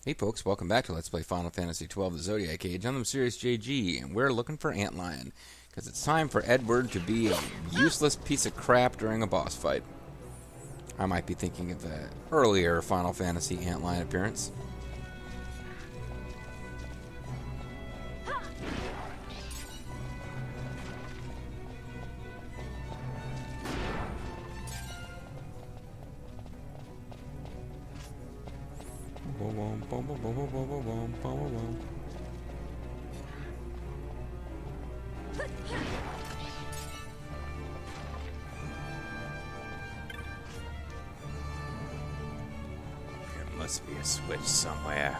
Hey folks, welcome back to Let's Play Final Fantasy XII The Zodiac Age. I'm the MysteriousJG, and we're looking for Antlion, because it's time for Edward to be a useless piece of crap during a boss fight. I might be thinking of the earlier Final Fantasy Antlion appearance. There must be a switch somewhere.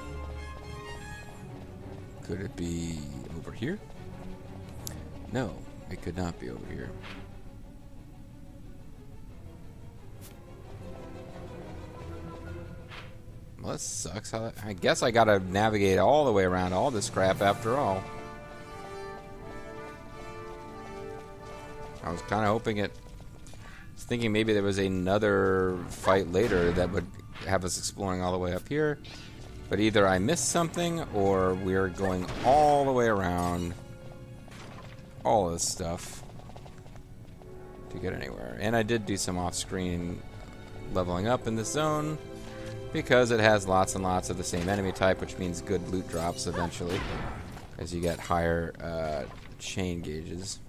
Could it be over here? No, it could not be over here. Well, this sucks. I guess I gotta navigate all the way around all this crap after all. I was kind of hoping it... I was thinking maybe there was another fight later that would have us exploring all the way up here. But either I missed something, or we're going all the way around all this stuff to get anywhere. And I did do some off-screen leveling up in this zone, because it has lots and lots of the same enemy type, which means good loot drops eventually, as you get higher chain gauges.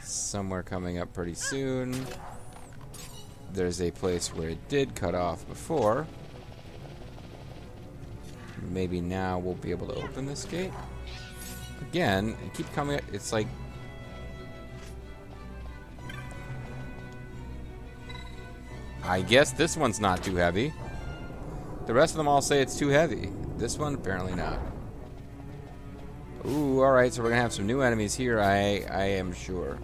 Somewhere coming up pretty soon. There's a place where it did cut off before. Maybe now we'll be able to open this gate. Again, it keeps coming up. It's like... I guess this one's not too heavy. The rest of them all say it's too heavy. This one, apparently not. Ooh, alright, so we're gonna have some new enemies here, I am sure.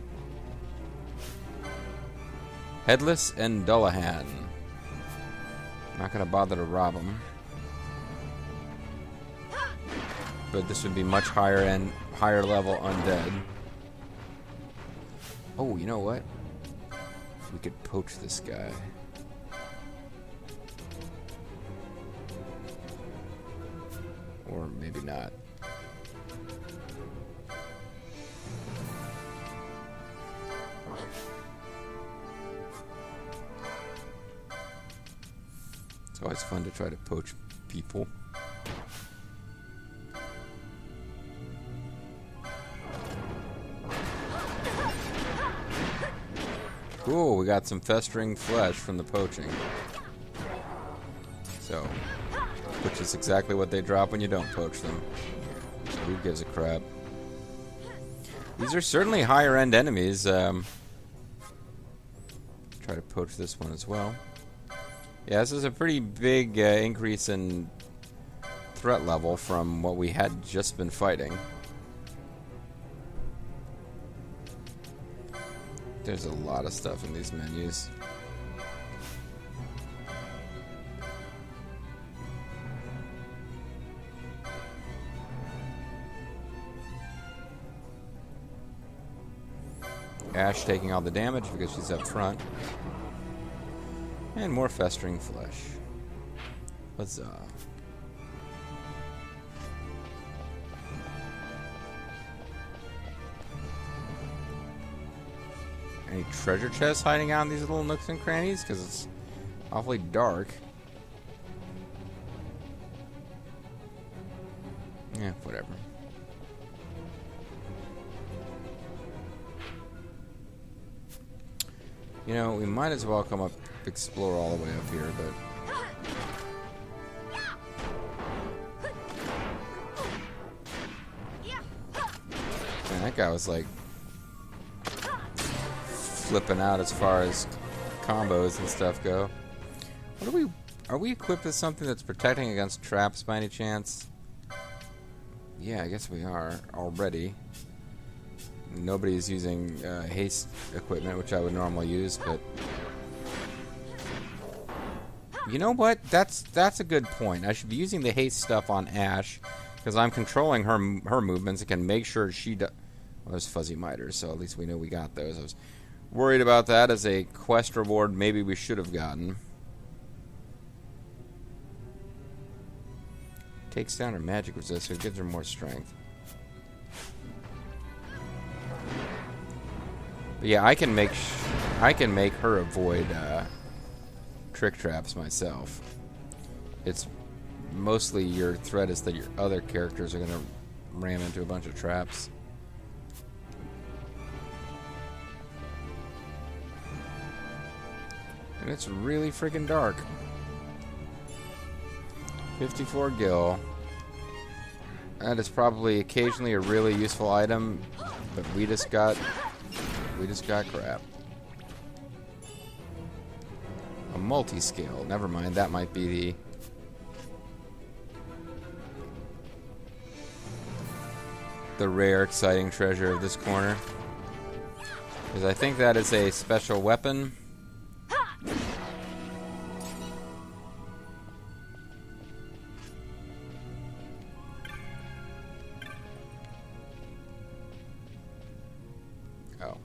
Headless and Dullahan. Not gonna bother to rob them. But this would be much higher end, higher level undead. Oh, you know what? We could poach this guy. Or maybe not. It's always fun to try to poach people. Cool, we got some festering flesh from the poaching. So, which is exactly what they drop when you don't poach them. So who gives a crap? These are certainly higher end enemies. Try to poach this one as well. Yeah, this is a pretty big increase in threat level from what we had just been fighting. There's a lot of stuff in these menus. Ash taking all the damage because she's up front. And more festering flesh. Huzzah. Any treasure chests hiding out in these little nooks and crannies? Because it's awfully dark. Yeah, whatever. You know, we might as well come up, explore all the way up here, but... Man, that guy was like... flipping out as far as combos and stuff go. What are we equipped with something that's protecting against traps by any chance? Yeah, I guess we are already. Nobody's using haste equipment, which I would normally use, but you know what? That's a good point. I should be using the haste stuff on Ash because I'm controlling her movements and can make sure she does. Well, there's fuzzy miters, so at least we know we got those. I was worried about that as a quest reward maybe we should have gotten. Takes down her magic resist, so it gives her more strength. But yeah, I can make her avoid trick traps myself. It's mostly your threat is that your other characters are gonna ram into a bunch of traps. And it's really freaking dark. 54 gil. That is probably occasionally a really useful item, but we just got crap. A multi-scale. Never mind, that might be the rare, exciting treasure of this corner. Because I think that is a special weapon. Oh.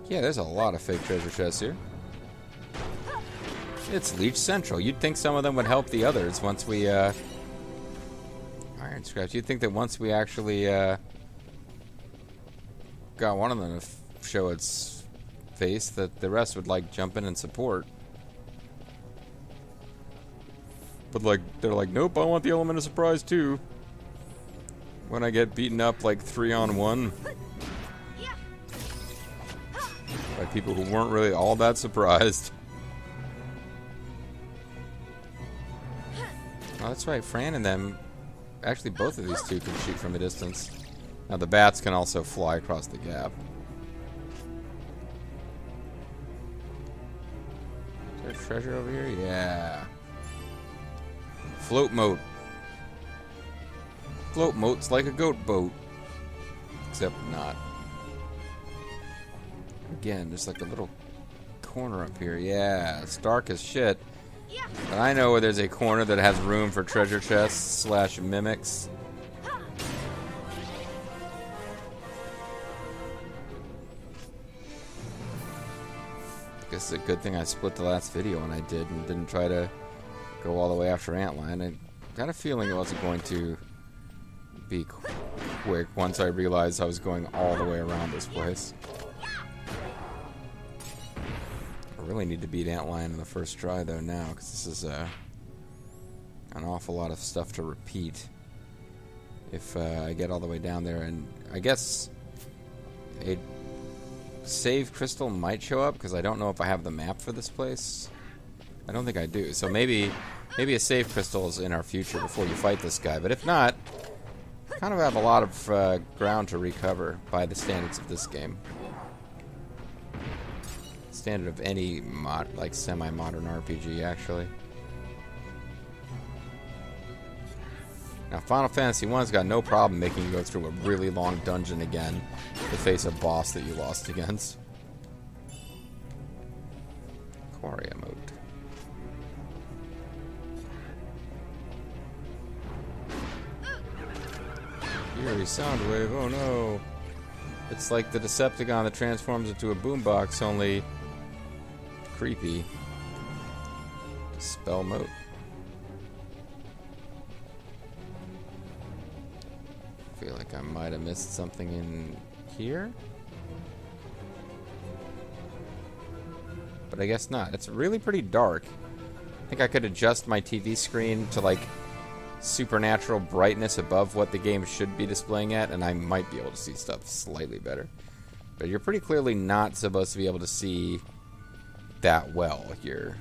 Yeah, there's a lot of fake treasure chests here. It's Leech Central. You'd think some of them would help the others once we, Iron Scratch. You'd think that once we actually, got one of them to show its face, that the rest would, like, jump in and support. But, like, they're like, nope, I want the element of surprise, too. When I get beaten up, like, 3-on-1. By people who weren't really all that surprised. Oh, that's right, Fran and them, actually both of these two can shoot from a distance. Now the bats can also fly across the gap. Is there treasure over here? Yeah. Float moat. Float moat's like a goat boat. Except not. Again, there's like a little corner up here. Yeah, it's dark as shit. But I know where there's a corner that has room for treasure chests / mimics. Guess it's a good thing I split the last video when I did and didn't try to go all the way after Antlion. I got a feeling it wasn't going to be quick once I realized I was going all the way around this place. I really need to beat Antlion in the first try though now, because this is an awful lot of stuff to repeat if I get all the way down there. And I guess a save crystal might show up, because I don't know if I have the map for this place. I don't think I do, so maybe a save crystal is in our future before you fight this guy. But if not, kind of have a lot of ground to recover by the standards of this game. Standard of any like semi-modern RPG, actually. Now, Final Fantasy I's got no problem making you go through a really long dungeon again to face a boss that you lost against. Quarry mode. Eerie sound wave. Oh no! It's like the Decepticon that transforms into a boombox, only creepy. Dispel moat. Feel like I might have missed something in here, but I guess not. It's really pretty dark. I think I could adjust my TV screen to like supernatural brightness above what the game should be displaying at, and I might be able to see stuff slightly better. But you're pretty clearly not supposed to be able to see that well here.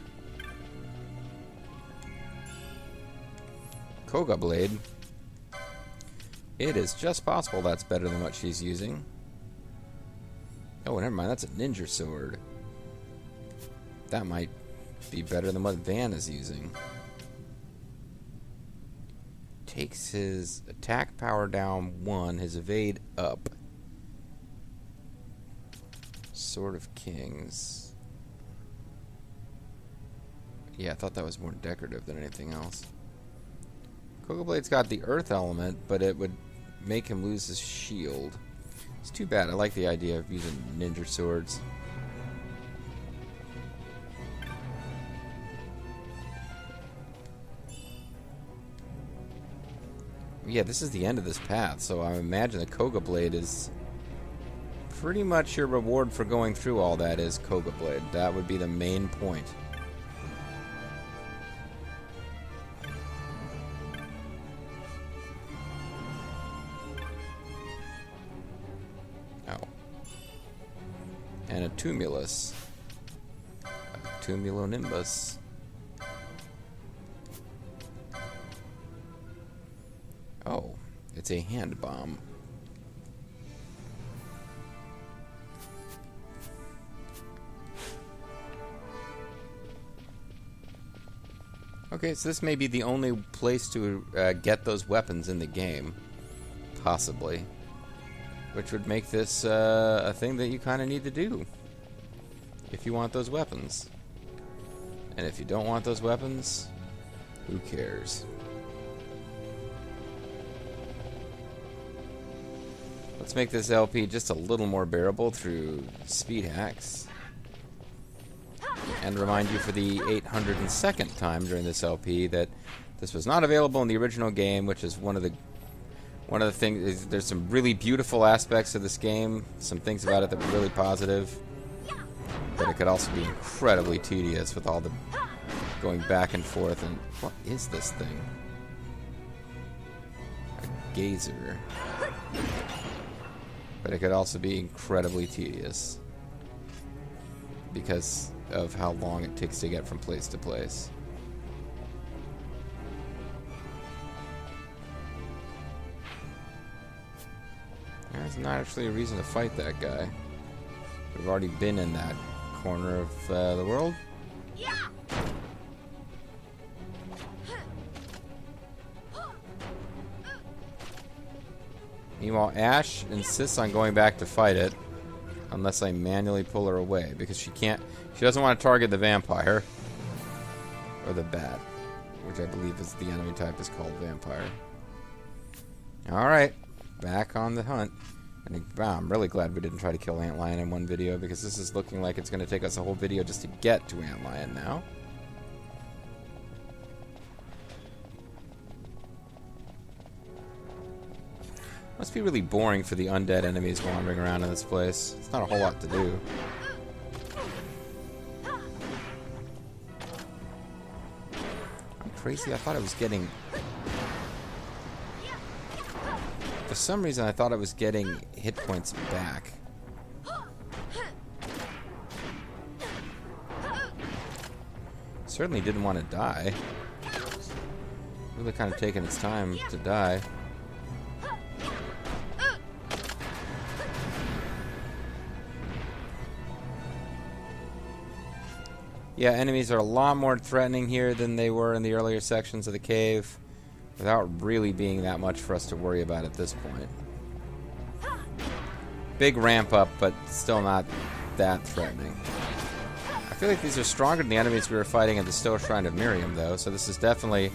Koga Blade. It is just possible that's better than what she's using. Oh, never mind. That's a ninja sword. That might be better than what Van is using. Takes his attack power down 1, his evade up. Sword of Kings. Yeah, I thought that was more decorative than anything else. Koga Blade's got the earth element, but it would make him lose his shield. It's too bad. I like the idea of using ninja swords. Yeah, this is the end of this path, so I imagine the Koga Blade is pretty much your reward for going through all that is Koga Blade. That would be the main point. Oh. And a Tumulus. A Tumulonimbus. Oh, it's a hand bomb. Okay, so this may be the only place to get those weapons in the game. Possibly. Which would make this a thing that you kind of need to do. If you want those weapons. And if you don't want those weapons, who cares? Let's make this LP just a little more bearable through speed hacks. And remind you for the 802nd time during this LP that this was not available in the original game, which is one of the things. There's some really beautiful aspects of this game, some things about it that were really positive, but it could also be incredibly tedious with all the going back and forth. And what is this thing? A gazer. But it could also be incredibly tedious because of how long it takes to get from place to place. There's not actually a reason to fight that guy. We've already been in that corner of the world. Meanwhile, Ash insists on going back to fight it unless I manually pull her away because she doesn't want to target the vampire or the bat, which I believe is the enemy type is called vampire. Alright, back on the hunt. And I'm really glad we didn't try to kill Antlion in one video because this is looking like it's going to take us a whole video just to get to Antlion now. Must be really boring for the undead enemies wandering around in this place. It's not a whole lot to do. I'm crazy. I thought I was getting... For some reason, I thought I was getting hit points back. Certainly didn't want to die. Really kind of taking its time to die. Yeah, enemies are a lot more threatening here than they were in the earlier sections of the cave, without really being that much for us to worry about at this point. Big ramp up, but still not that threatening. I feel like these are stronger than the enemies we were fighting at the Stowe Shrine of Miriam, though, so this is definitely,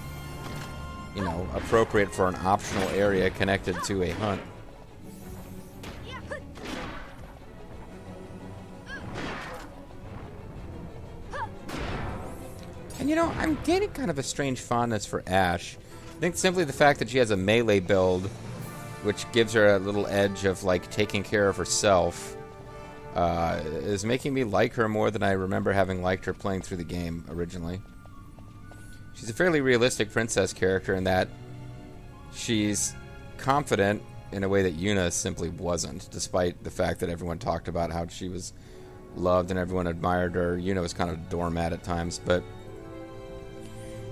you know, appropriate for an optional area connected to a hunt. And you know, I'm getting kind of a strange fondness for Ash. I think simply the fact that she has a melee build, which gives her a little edge of, like, taking care of herself, is making me like her more than I remember having liked her playing through the game originally. She's a fairly realistic princess character in that she's confident in a way that Yuna simply wasn't, despite the fact that everyone talked about how she was loved and everyone admired her. Yuna was kind of a doormat at times, but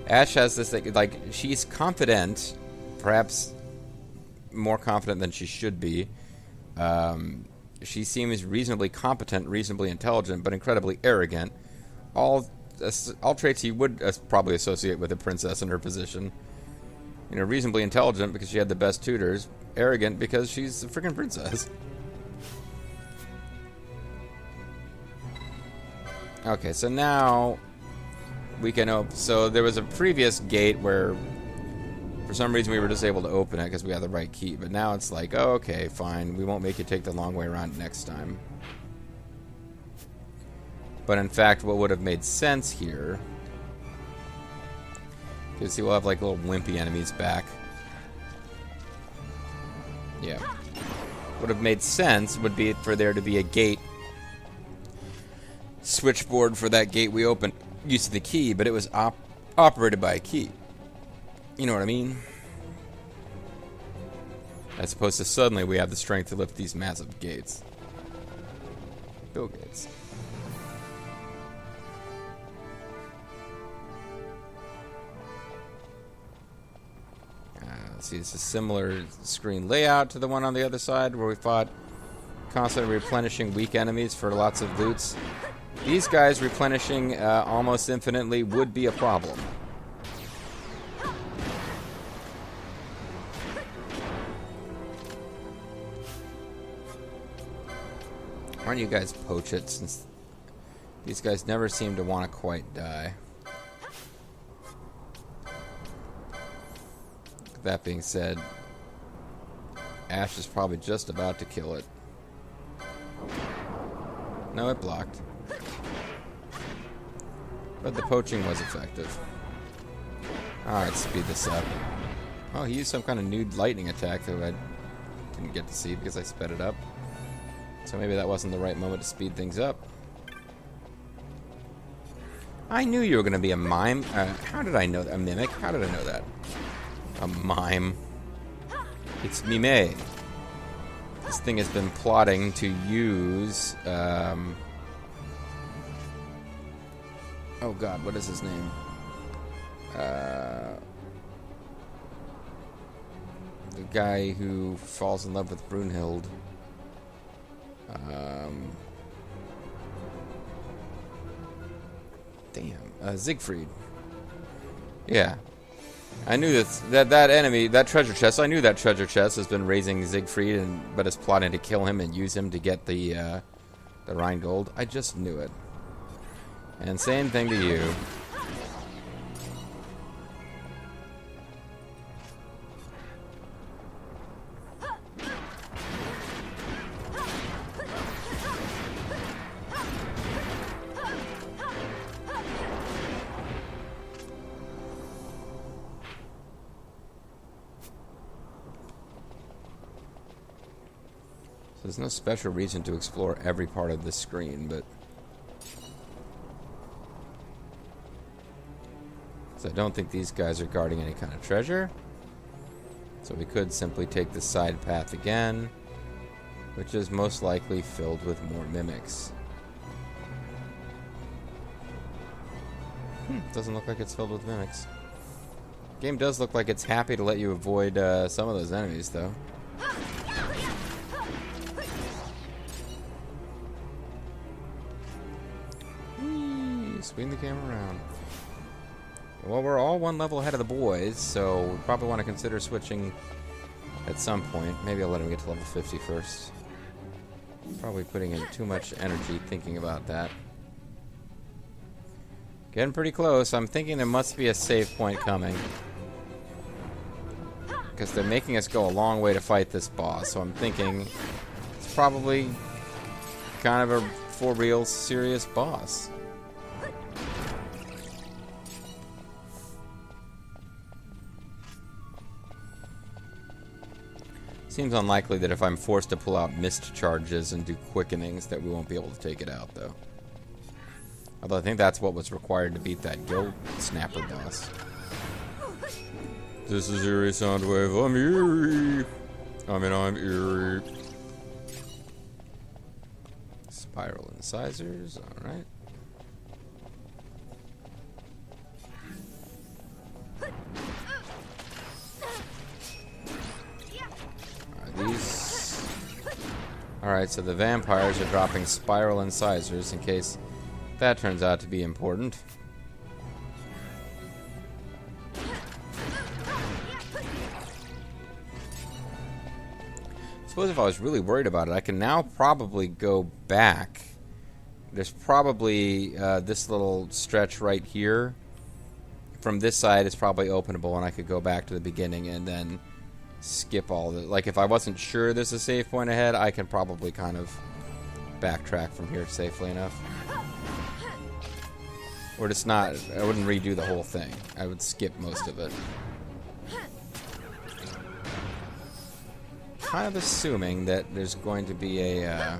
Ash has this thing, like, she's confident, perhaps more confident than she should be. She seems reasonably competent, reasonably intelligent, but incredibly arrogant. All traits you would probably associate with a princess in her position. You know, reasonably intelligent because she had the best tutors. Arrogant because she's a freaking princess. Okay, so now we can open. So there was a previous gate where for some reason we were just able to open it because we had the right key, but now it's like, oh, okay, fine, we won't make you take the long way around next time. But in fact, what would have made sense here, because see, we'll have like little wimpy enemies back. Yeah. Would have made sense would be for there to be a gate switchboard for that gate we opened using the key, but it was operated by a key. You know what I mean? As opposed to suddenly we have the strength to lift these massive gates. Bill Gates. See, it's a similar screen layout to the one on the other side where we fought constantly replenishing weak enemies for lots of loots. These guys replenishing almost infinitely would be a problem. Why don't you guys poach it, since these guys never seem to want to quite die. That being said, Ash is probably just about to kill it. No, it blocked. But the poaching was effective. Alright, speed this up. Oh, he used some kind of new lightning attack that I didn't get to see because I sped it up. So maybe that wasn't the right moment to speed things up. I knew you were going to be a mime. How did I know that? A mimic? How did I know that? A mime. It's Mime. This thing has been plotting to use... oh god, what is his name? The guy who falls in love with Brunhild. Siegfried. Yeah. I knew that enemy, that treasure chest, I knew that treasure chest has been raising Siegfried, but is plotting to kill him and use him to get the Rheingold. I just knew it. And same thing to you. There's no special reason to explore every part of this screen, but... So I don't think these guys are guarding any kind of treasure. So we could simply take the side path again, which is most likely filled with more mimics. Doesn't look like it's filled with mimics. Game does look like it's happy to let you avoid some of those enemies, though. Swing the camera around. Well, we're all one level ahead of the boys, so we probably want to consider switching at some point. Maybe I'll let him get to level 50 first. Probably putting in too much energy thinking about that. Getting pretty close. I'm thinking there must be a save point coming. Because they're making us go a long way to fight this boss, so I'm thinking it's probably kind of a for real serious boss. Seems unlikely that if I'm forced to pull out mist charges and do quickenings that we won't be able to take it out, though. Although I think that's what was required to beat that guild snapper boss. This is Eerie Soundwave. I'm Eerie. I'm Eerie. Spiral incisors. Alright. These... Alright, so the vampires are dropping spiral incisors in case that turns out to be important. I suppose if I was really worried about it, I can now probably go back. There's probably this little stretch right here. From this side, it's probably openable, and I could go back to the beginning and then skip all the... Like, if I wasn't sure there's a save point ahead, I can probably kind of backtrack from here safely enough. Or just not... I wouldn't redo the whole thing. I would skip most of it. kind of assuming that there's going to be a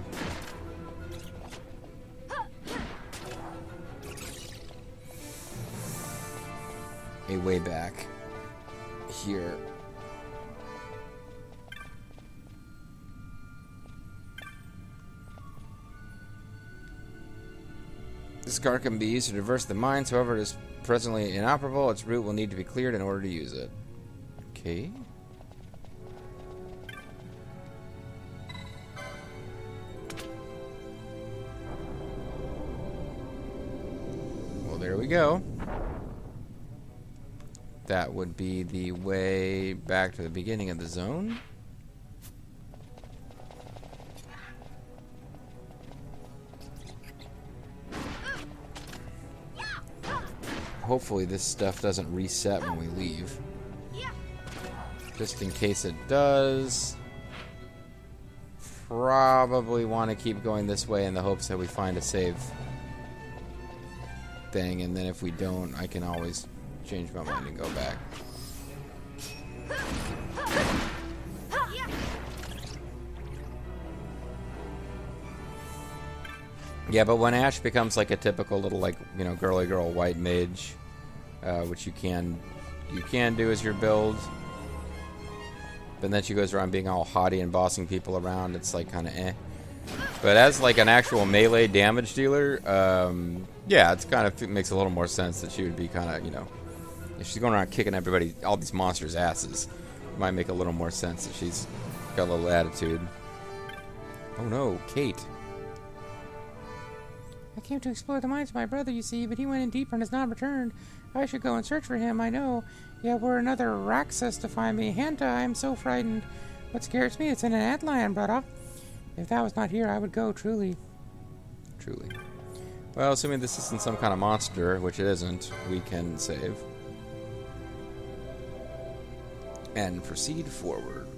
way back here. This car can be used to traverse the mines, however, it is presently inoperable. Its route will need to be cleared in order to use it. Okay. Well, there we go. That would be the way back to the beginning of the zone. Hopefully this stuff doesn't reset when we leave. Just in case it does. Probably want to keep going this way in the hopes that we find a save thing, and then if we don't, I can always change my mind and go back. Yeah, but when Ash becomes like a typical little, like, you know, girly girl white mage, which you can do as your build, but then she goes around being all haughty and bossing people around, it's like kind of eh. But as like an actual melee damage dealer, yeah, it's kind of, it makes a little more sense that she would be kind of, you know, if she's going around kicking everybody, all these monsters' asses, it might make a little more sense that she's got a little attitude. Oh no, Kate. I came to explore the mines of my brother, you see, but he went in deeper and has not returned. I should go and search for him, I know. Yeah, were another Raxus to find me. Hanta, I am so frightened. What scares me, it's in an Antlion, brother. If that was not here, I would go, truly. Truly. Well, assuming this isn't some kind of monster, which it isn't, we can save. And proceed forward.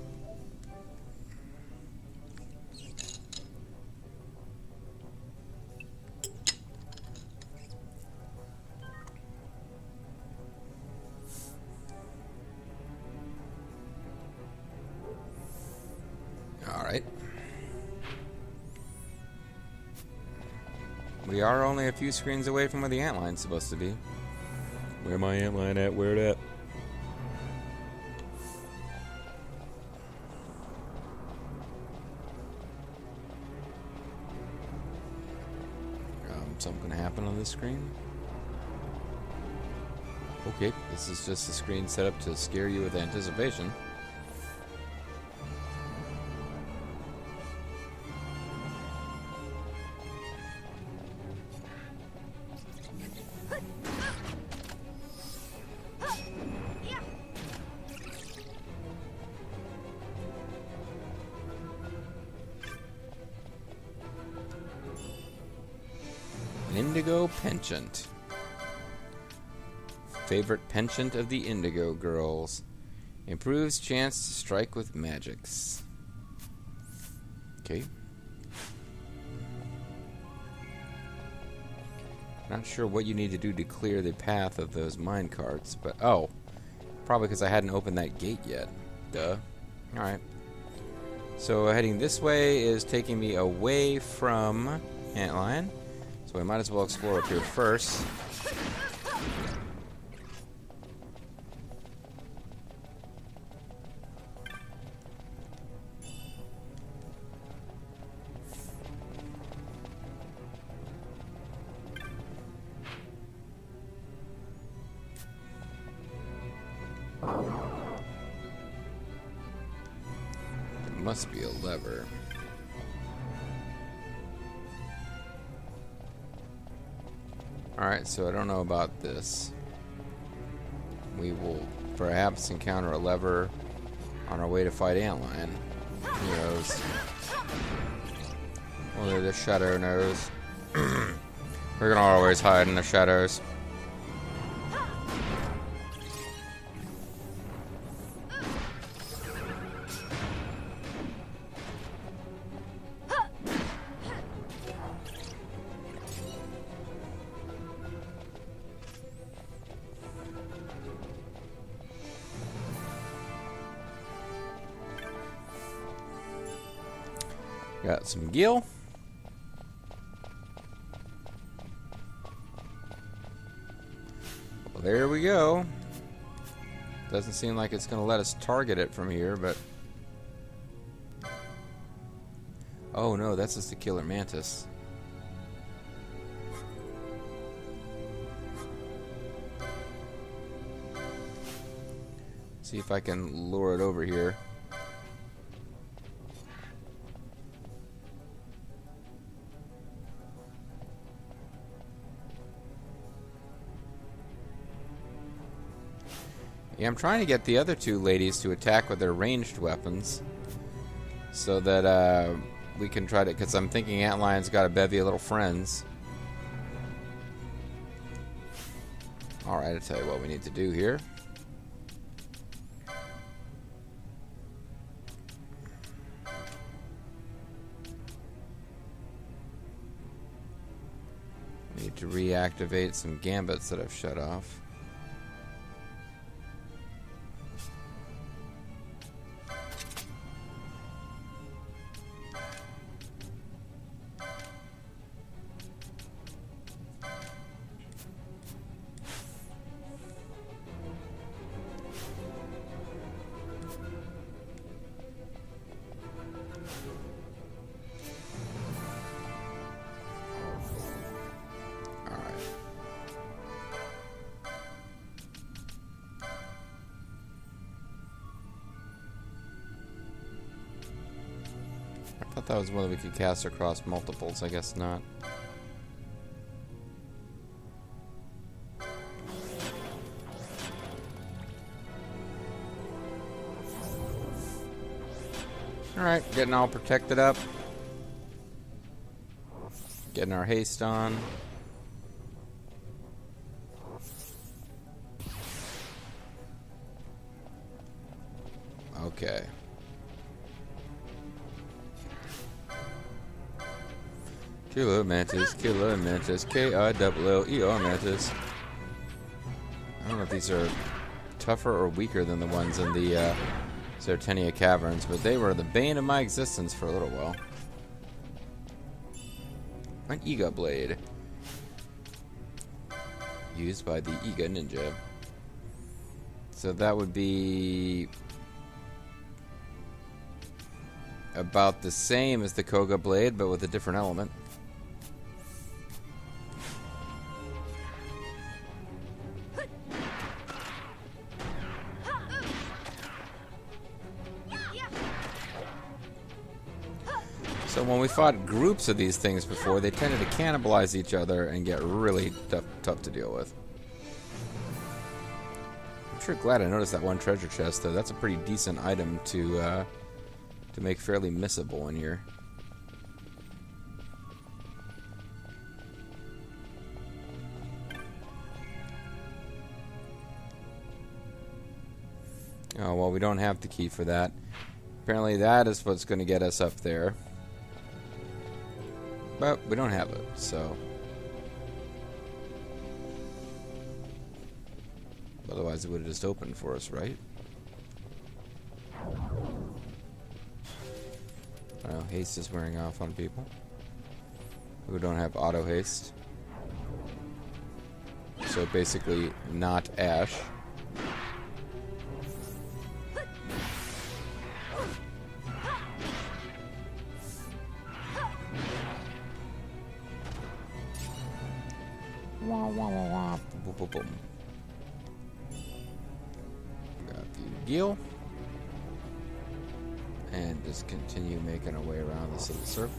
Alright. We are only a few screens away from where the Antlion's supposed to be. Where my Antlion at? Where it at? Something gonna happen on this screen? Okay, this is just a screen set up to scare you with anticipation. Indigo Penchant. Favorite penchant of the Indigo Girls. Improves chance to strike with magics. Okay. Not sure what you need to do to clear the path of those mine carts, but oh, probably because I hadn't opened that gate yet. Duh. Alright. So heading this way is taking me away from Antlion. So we might as well explore up here first. There must be a lever. Alright, so I don't know about this. We will perhaps encounter a lever on our way to fight Antlion. Who knows? Only the shadow knows. We're gonna always hide in the shadows. Got some gil. Well, there we go. Doesn't seem like it's going to let us target it from here, but... Oh no, that's just a killer mantis. See if I can lure it over here. Yeah, I'm trying to get the other two ladies to attack with their ranged weapons so that we can try to, because I'm thinking Antlion's got a bevy of little friends. Alright, I'll tell you what we need to do here. We need to reactivate some gambits that I've shut off. I thought that was whether we could cast across multiples. I guess not. Alright, getting all protected up. Getting our haste on. Okay. Killer Mantis, Killer Mantis, K-I-L-L-E-R Mantis. I don't know if these are tougher or weaker than the ones in the Zertenia Caverns, but they were the bane of my existence for a little while. An Iga Blade. Used by the Iga Ninja. So that would be about the same as the Koga Blade, but with a different element. So when we fought groups of these things before, they tended to cannibalize each other and get really tough to deal with. I'm sure glad I noticed that one treasure chest, though. That's a pretty decent item to make fairly missable in here. Oh, well, we don't have the key for that. Apparently that is what's going to get us up there. But we don't have it, so... Otherwise it would have just opened for us, right? Well, haste is wearing off on people who don't have auto haste. So basically, not Ash. Wah, wah, wah, wah. Boom, boom, boom. Got the Gil. And just continue making our way around this little circle.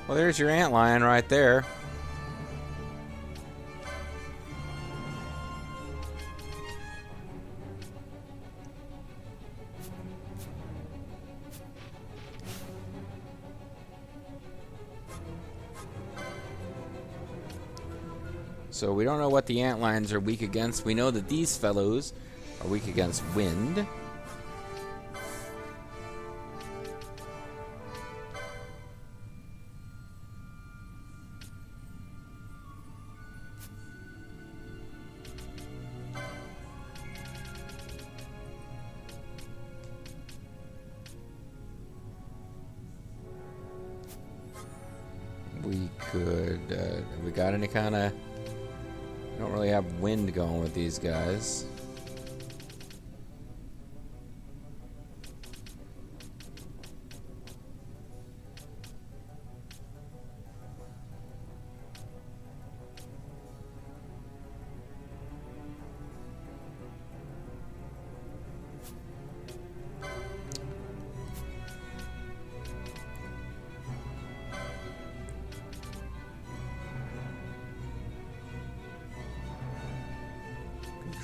Well, there's your Antlion right there. So we don't know what the Antlions are weak against. We know that these fellows are weak against wind. we could... have we got any kind of... don't really have wind going with these guys.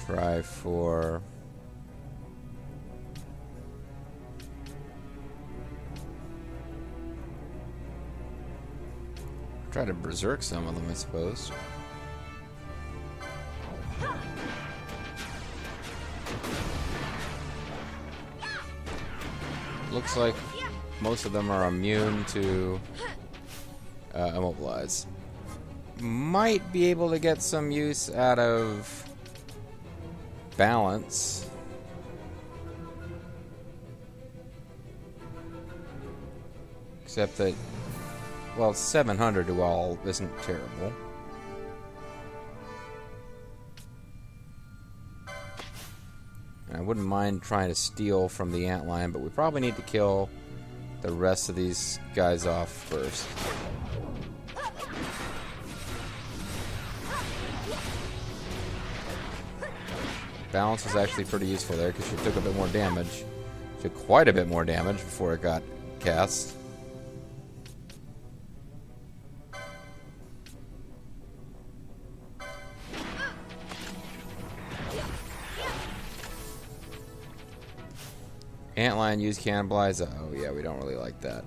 Try for... try to berserk some of them, I suppose. Looks like most of them are immune to immobilize. Might be able to get some use out of balance. Except that, well, 700 to all isn't terrible. And I wouldn't mind trying to steal from the Antlion, but we probably need to kill the rest of these guys off first. Balance was actually pretty useful there because she took a bit more damage. Took quite a bit more damage before it got cast. Antlion use cannibalize. Oh yeah, we don't really like that.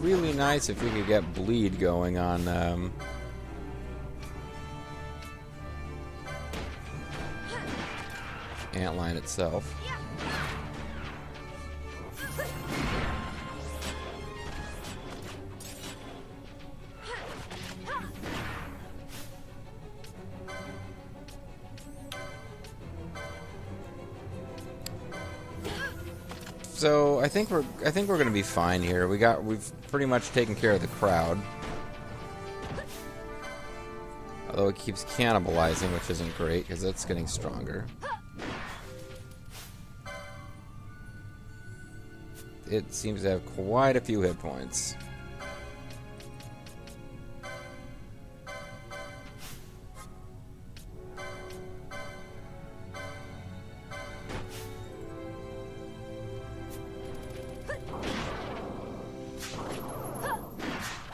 Really nice if we could get bleed going on Antlion itself. So I think we're going to be fine here. We've pretty much taken care of the crowd. Although it keeps cannibalizing, which isn't great because that's getting stronger. It seems to have quite a few hit points.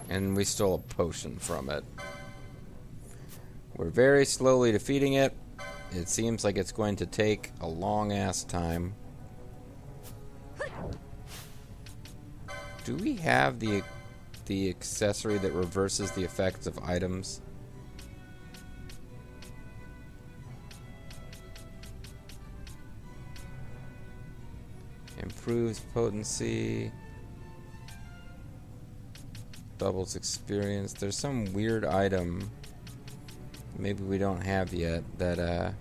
And we stole a potion from it. We're very slowly defeating it. It seems like it's going to take a long-ass time. Do we have the accessory that reverses the effects of items? Improves potency. Doubles experience. There's some weird item maybe we don't have yet that yeah.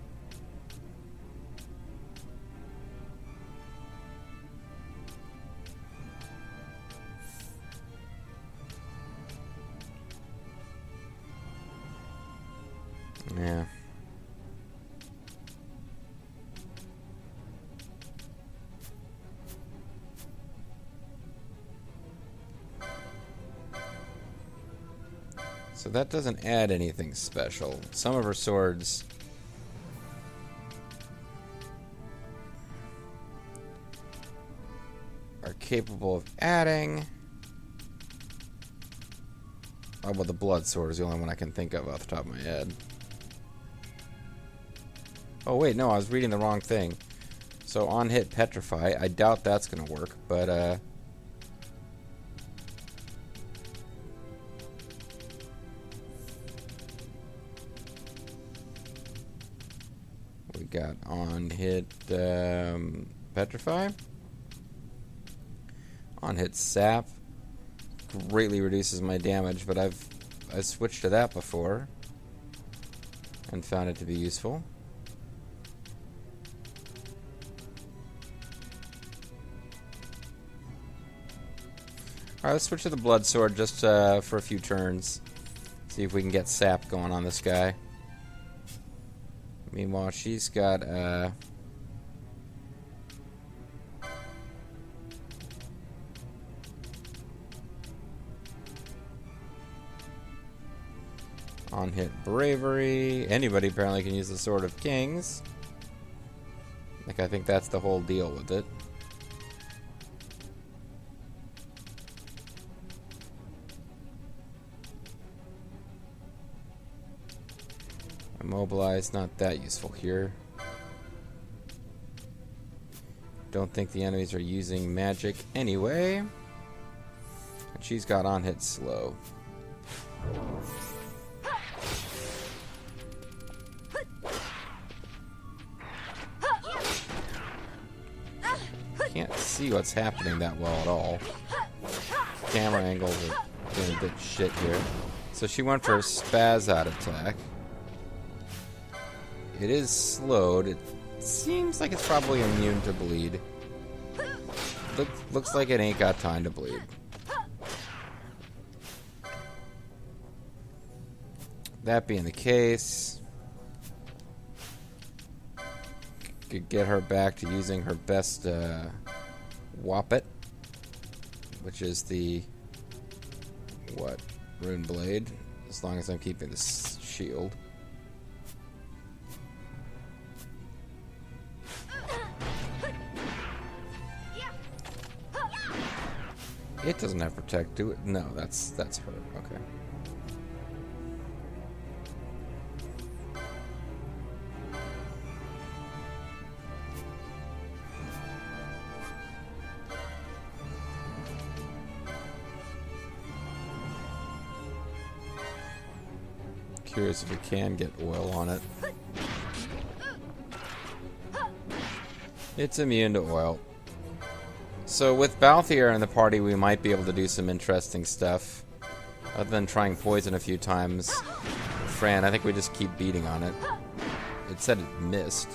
So that doesn't add anything special. Some of her swords are capable of adding. Oh, well, the blood sword is the only one I can think of off the top of my head. Oh, wait, no, I was reading the wrong thing. So on hit petrify, I doubt that's going to work, but we got on hit petrify. On hit sap. Greatly reduces my damage, but I've switched to that before and found it to be useful. Alright, let's switch to the blood sword just for a few turns. See if we can get sap going on this guy. Meanwhile, she's got on hit bravery. Anybody apparently can use the Sword of Kings. Like, I think that's the whole deal with it. Immobilize, not that useful here. Don't think the enemies are using magic anyway. And she's got on hit slow. Can't see what's happening that well at all. Camera angles are doing a bit shit here. So she went for a spaz out attack. It is slowed. It seems like it's probably immune to bleed. Looks like it ain't got time to bleed. That being the case, could get her back to using her best Whoppet, which is the Rune Blade, as long as I'm keeping this shield. It doesn't have protect, do it? No, that's her. Okay. Curious if we can get oil on it. It's immune to oil. So with Balthier in the party, we might be able to do some interesting stuff. Other than trying poison a few times. Fran, I think we just keep beating on it. It said it missed.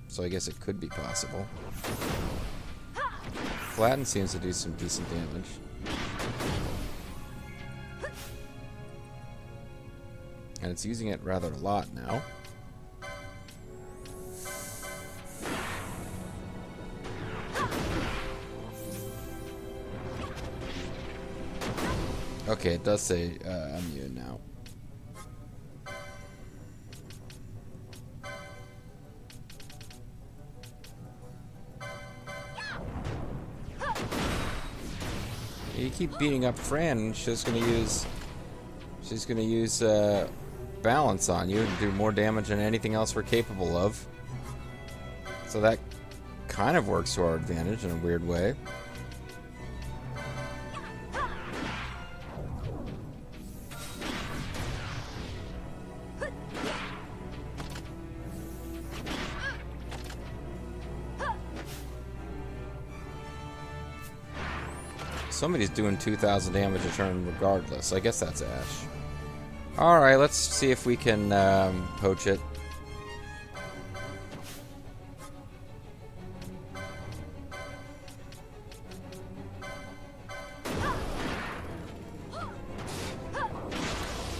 So I guess it could be possible. Flatten seems to do some decent damage. And it's using it rather a lot now. Okay, it does say immune now. You keep beating up Fran, she's gonna use balance on you and do more damage than anything else we're capable of. So that kind of works to our advantage in a weird way. Somebody's doing 2,000 damage a turn regardless. I guess that's Ash. Alright, let's see if we can poach it.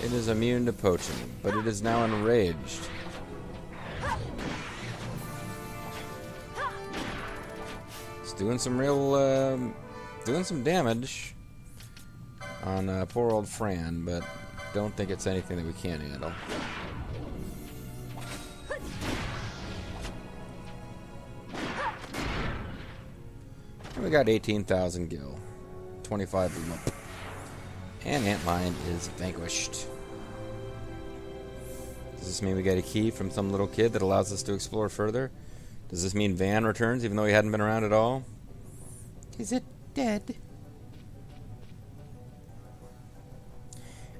It is immune to poaching, but it is now enraged. It's doing some real... doing some damage on poor old Fran, but don't think it's anything that we can't handle. And we got 18,000 gil, 25 limp, and Antlion is vanquished. Does this mean we get a key from some little kid that allows us to explore further? Does this mean Van returns even though he hadn't been around at all? Is it dead?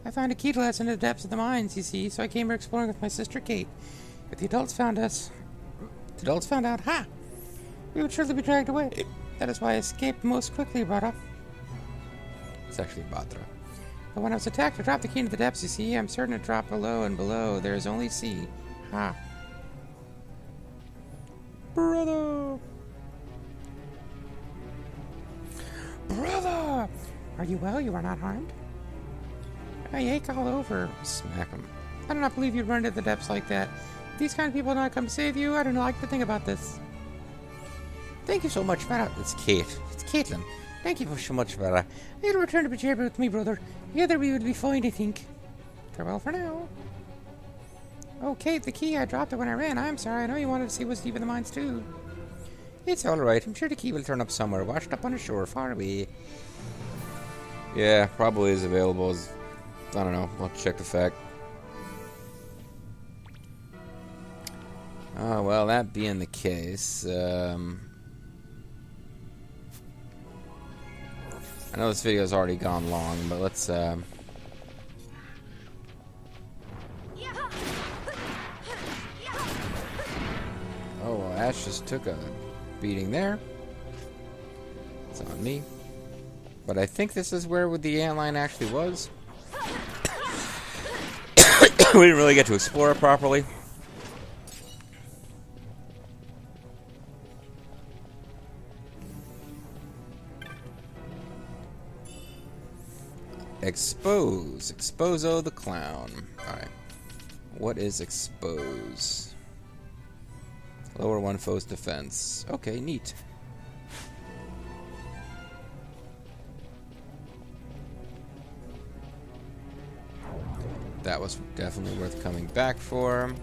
I found a key to let us into the depths of the mines, you see, so I came here exploring with my sister Kate. But the adults found out, we we would surely be dragged away. That is why I escaped most quickly, brother. It's actually Batra. But when I was attacked, I dropped the key into the depths, you see. I'm certain it dropped below, and below there is only sea. Ha. Brother! Brother! Are you well? You are not harmed? I ache all over. Smack him. I do not believe you'd run into the depths like that. If these kind of people do not come to save you, I don't like to think about this. Thank you so much, Farah. It's Kate. It's Caitlin. Thank you so much, Farah. You'll return to Bajaba with me, brother. Together we would be fine, I think. Farewell for now. Oh, Kate, the key. I dropped it when I ran. I'm sorry. I know you wanted to see what's deep in the mines, too. It's alright. I'm sure the key will turn up somewhere, washed up on the shore, far away. Yeah, probably is available as... I don't know. I'll check the fact. Oh, well, that being the case, I know this video's already gone long, but let's, Oh, well, Ash just took a beating there. It's on me. But I think this is where the antlion actually was. We didn't really get to explore it properly. Expose. Exposo the clown. Alright. What is expose? Lower one foe's defense. Okay, neat. That was definitely worth coming back for.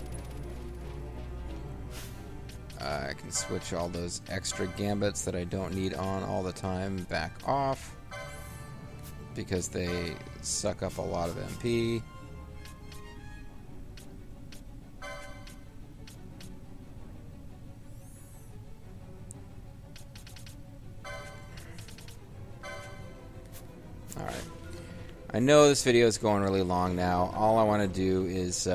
I can switch all those extra gambits that I don't need on all the time back off, because they suck up a lot of MP. Alright. I know this video is going really long now. All I want to do is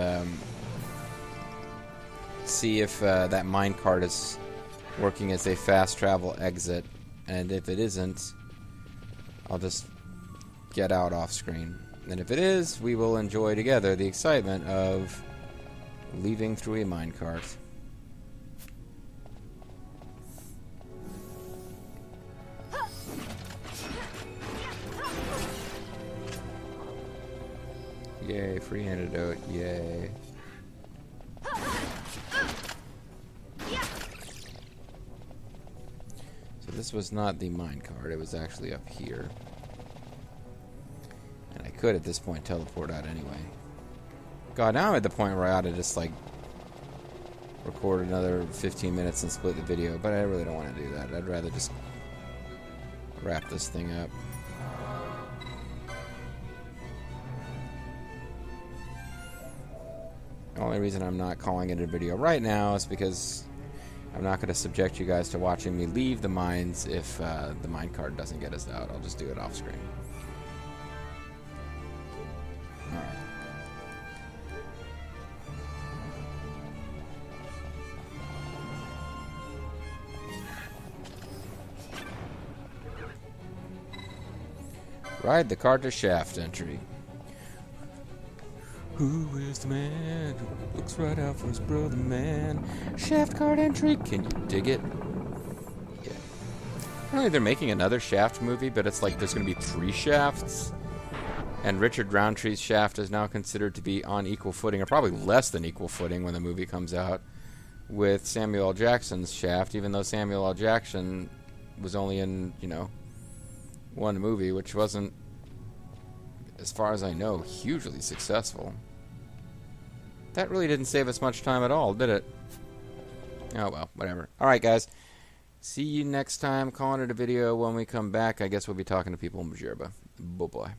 see if that minecart is working as a fast travel exit, and if it isn't, I'll just get out off screen. And if it is, we will enjoy together the excitement of leaving through a minecart. Yay, free antidote, yay. So this was not the minecart, it was actually up here. And I could at this point teleport out anyway. God, now I'm at the point where I ought to just like record another 15 minutes and split the video, but I really don't want to do that. I'd rather just wrap this thing up. The only reason I'm not calling it a video right now is because I'm not going to subject you guys to watching me leave the mines if the minecart doesn't get us out. I'll just do it off screen. Alright. Ride the cart to shaft entry. Who is the man who looks right out for his brother, man? Shaft card entry. Can you dig it? Yeah. Apparently they're making another Shaft movie, but it's like there's going to be 3 shafts. And Richard Roundtree's Shaft is now considered to be on equal footing, or probably less than equal footing when the movie comes out, with Samuel L. Jackson's Shaft, even though Samuel L. Jackson was only in, you know, one movie, which wasn't, as far as I know, hugely successful. That really didn't save us much time at all, did it? Oh well, whatever. Alright guys, see you next time. Calling it a video. When we come back, I guess we'll be talking to people in Bajirba. Bye-bye.